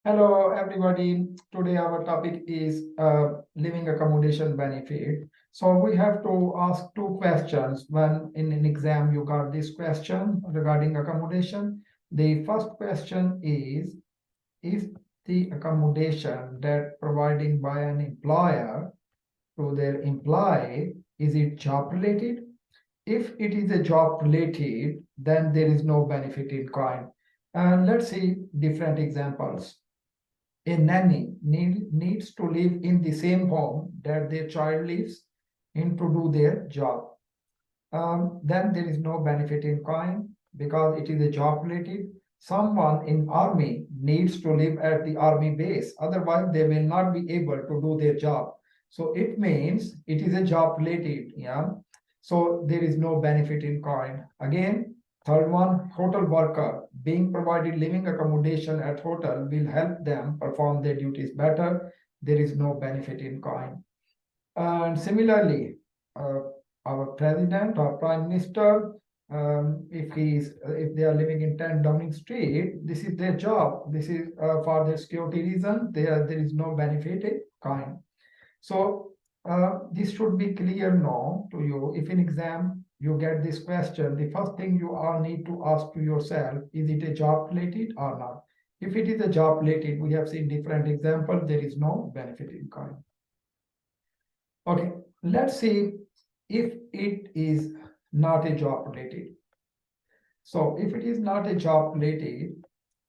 Hello, everybody. Today our topic is living accommodation benefit. So we have to ask two questions. When in an exam you got this question regarding accommodation. The first question is the accommodation that providing by an employer to their employee, is it job related? If it is a job related, then there is no benefit in kind. And let's see different examples. A nanny needs to live in the same home that their child lives in to do their job. Then there is no benefit in kind because it is a job related. Someone in army needs to live at the army base, otherwise they will not be able to do their job. So it means it is a job related, yeah. So there is no benefit in kind. Again, third one, hotel worker being provided living accommodation at hotel will help them perform their duties better. There is no benefit in kind. And similarly, uh, our president or prime minister, if they are living in 10 Downing Street, this is their job. This is for their security reason. There is no benefit in kind. So this should be clear now to you. If in exam you get this question, the first thing you all need to ask to yourself, is it a job related or not? If it is a job related, we have seen different examples, there is no benefit in kind. Okay, let's see if it is not a job related. So if it is not a job related,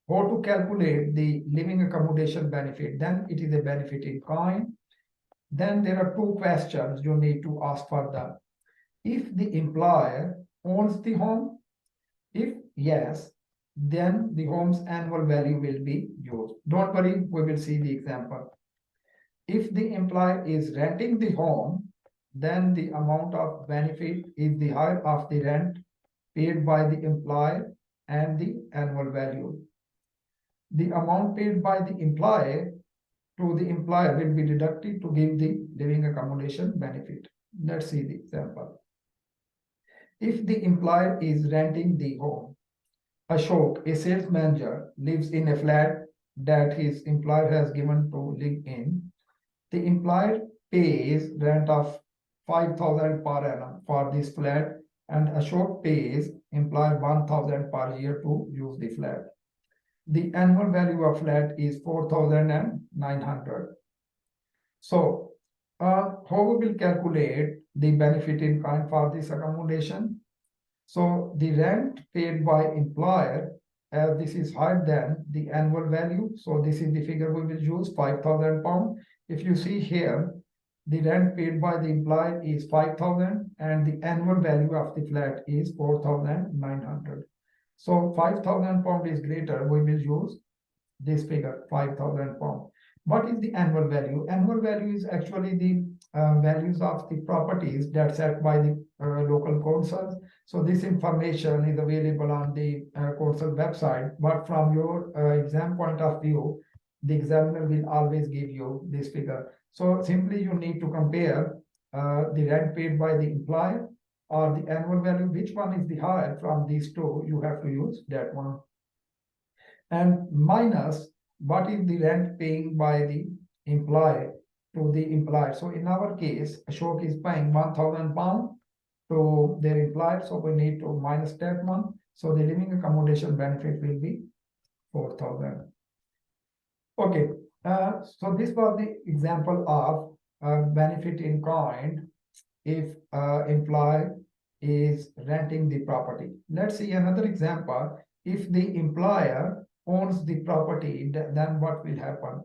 how to calculate the living accommodation benefit? Then it is a benefit in kind. Then there are two questions you need to ask for them. If the employer owns the home, if yes, then the home's annual value will be used. Don't worry, we will see the example. If the employer is renting the home, then the amount of benefit is the height of the rent paid by the employer and the annual value. The amount paid by the employer to the employer will be deducted to give the living accommodation benefit. Let's see the example. If the employer is renting the home, Ashok, a sales manager, lives in a flat that his employer has given to live in. The employer pays rent of 5,000 per annum for this flat, and Ashok pays employer 1,000 per year to use the flat. The annual value of flat is 4,900. So, how we will calculate the benefit in kind for this accommodation? So the rent paid by employer, as this is higher than the annual value. So this is the figure we will use, 5,000 pound. If you see here, the rent paid by the employer is 5,000 and the annual value of the flat is 4,900. So 5,000 pound is greater, we will use this figure, 5,000 pound. What is the annual value? Annual value is actually the values of the properties that set by the local councils. So this information is available on the council website, but from your exam point of view, the examiner will always give you this figure. So simply you need to compare the rent paid by the employer or the annual value, which one is the higher from these two, you have to use that one. And minus what is the rent paying by the employer to the employer. So in our case, Ashok is paying 1,000 pound to their employer, so we need to minus that one. So the living accommodation benefit will be 4,000. Okay, so this was the example of benefit in kind if employer is renting the property. Let's see another example. If the employer owns the property, then what will happen?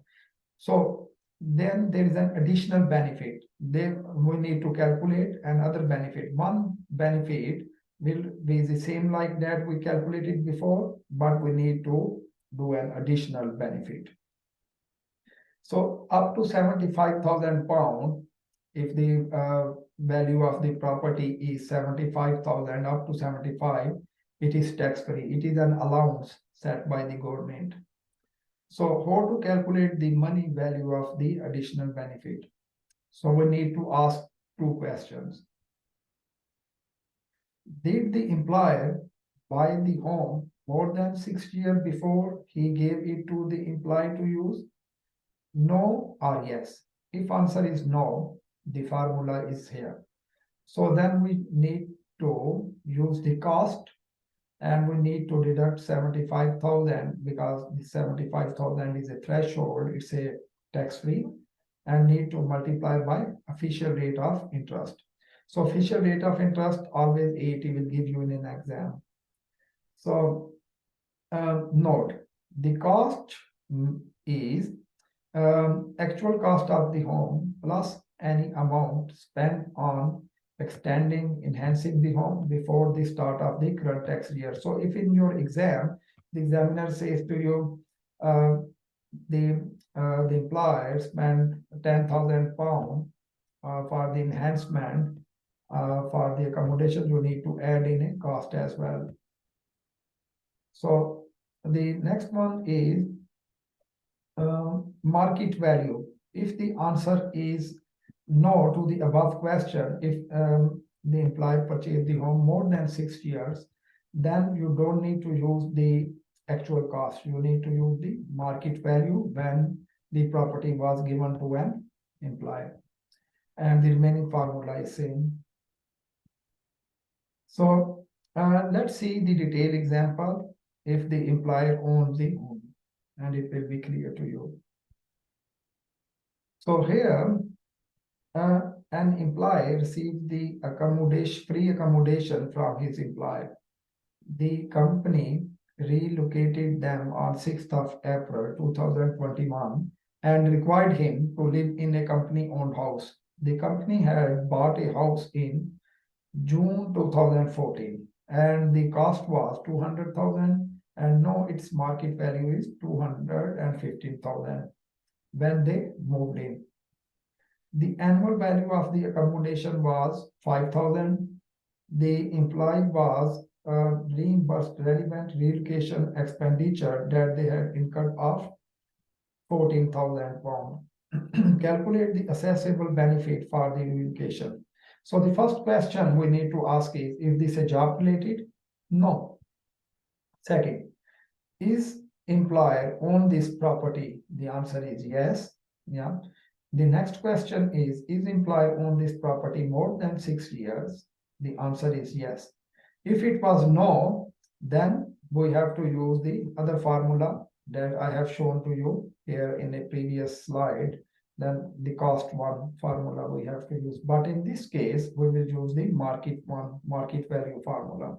So then there is an additional benefit. Then we need to calculate another benefit. One benefit will be the same like that we calculated before, but we need to do an additional benefit. So up to 75,000 pound, if the value of the property is 75,000 up to 75, it is tax free. It is an allowance set by the government. So how to calculate the money value of the additional benefit? So we need to ask two questions. Did the employer buy the home more than 6 years before he gave it to the employee to use? No or yes? If answer is no, the formula is here. So then we need to use the cost, and we need to deduct 75,000 because the 75,000 is a threshold, it's a tax-free, and need to multiply by official rate of interest. So official rate of interest always 80 will give you in an exam. So note, the cost is actual cost of the home plus any amount spent on extending, enhancing the home before the start of the current tax year. So if in your exam, the examiner says to you, uh, the employer spent 10,000 pounds for the enhancement, for the accommodation, you need to add in a cost as well. So the next one is market value. If the answer is no to the above question, if the employee purchased the home more than 6 years, then you don't need to use the actual cost. You need to use the market value when the property was given to an employee. And the remaining formula is same. So let's see the detailed example if the employer owns the home, and it will be clear to you. So here, an employee received the free accommodation from his employer. The company relocated them on 6th of April 2021 and required him to live in a company-owned house. The company had bought a house in June 2014 and the cost was 200,000, and now its market value is 215,000 when they moved in. The annual value of the accommodation was 5,000. The employee was reimbursed relevant relocation expenditure that they had incurred of 14,000 pounds. Calculate the assessable benefit for the relocation. So the first question we need to ask is this a job related? No. Second, is employer own this property? The answer is yes. Yeah. The next question is employer own this property more than 6 years? The answer is yes. If it was no, then we have to use the other formula that I have shown to you here in a previous slide. Then the cost one formula we have to use. But in this case, we will use the market value formula.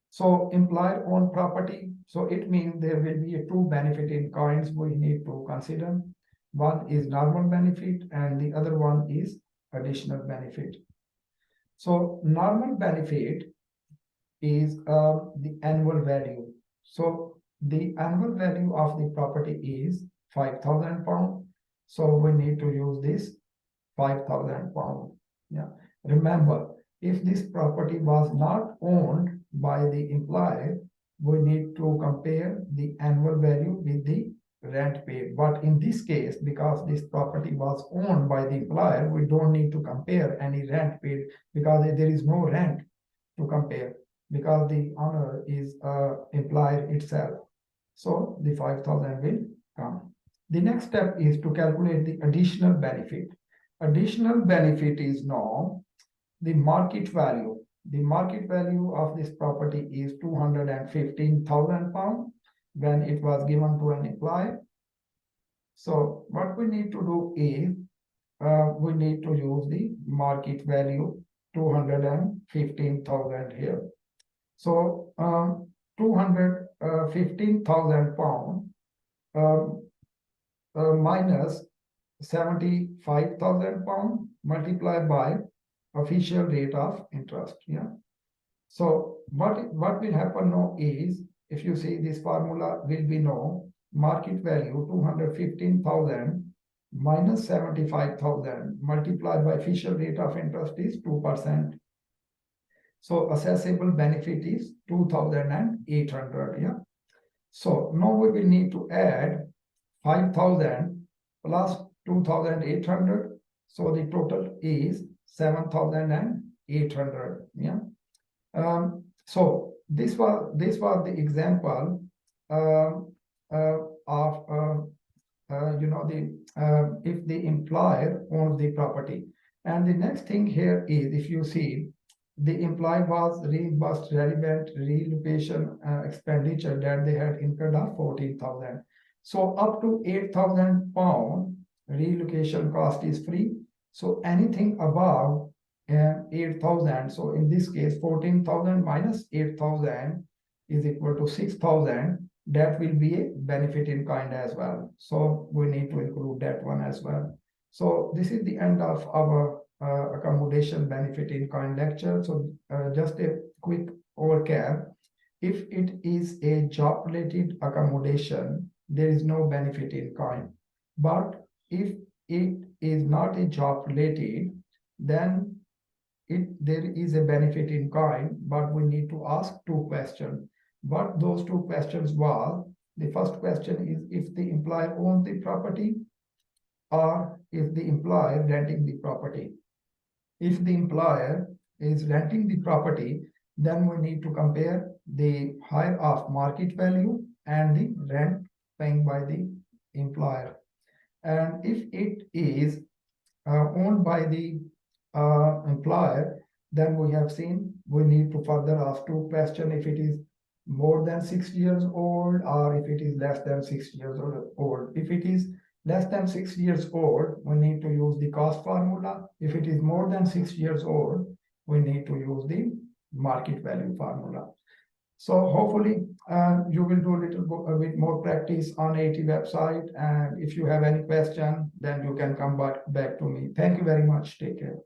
So employer owned property, so it means there will be two benefit in kinds we need to consider. One is normal benefit and the other one is additional benefit. So normal benefit is the annual value. So the annual value of the property is 5,000 pounds. So we need to use this 5,000 pounds. Yeah. Remember, if this property was not owned by the employer, we need to compare the annual value with the rent paid. But in this case, because this property was owned by the employer, we don't need to compare any rent paid because there is no rent to compare because the owner is employer itself. So the 5,000 will come. The next step is to calculate the additional benefit. Additional benefit is now the market value. The market value of this property is 215,000 pounds when it was given to an employee. So what we need to do is we need to use the market value 215,000 here. So 215,000 pounds minus 75,000 pounds multiplied by official rate of interest. Yeah. So what will happen now is, if you see this formula will be now market value 215,000 minus 75,000 multiplied by official rate of interest is 2%. So assessable benefit is 2,800. Yeah. So now we will need to add 5,000 plus 2,800. So the total is 7,800. Yeah. So this was the example um, of if the employer owns the property. And the next thing here is, if you see, the employee was reimbursed relevant relocation expenditure that they had incurred of 14,000. So up to 8,000 pound relocation cost is free. So anything above 8,000, so in this case 14,000 minus 8,000 is equal to 6,000. That will be a benefit in kind as well. So we need to include that one as well. So this is the end of our accommodation benefit in kind lecture. So just a quick overcap. If it is a job related accommodation, there is no benefit in kind. But if it is not a job related, then there is a benefit in kind, but we need to ask two questions. What those two questions was, the first question is if the employer owns the property or if the employer renting the property. If the employer is renting the property, then we need to compare the higher of market value and the rent paying by the employer. And if it is owned by the employer, then we have seen we need to further ask two questions: if it is more than 6 years old or if it is less than 6 years old. If it is less than 6 years old, we need to use the cost formula. If it is more than 6 years old, we need to use the market value formula. So hopefully you will do a bit more practice on AT website. And if you have any question, then you can come back to me. Thank you very much. Take care.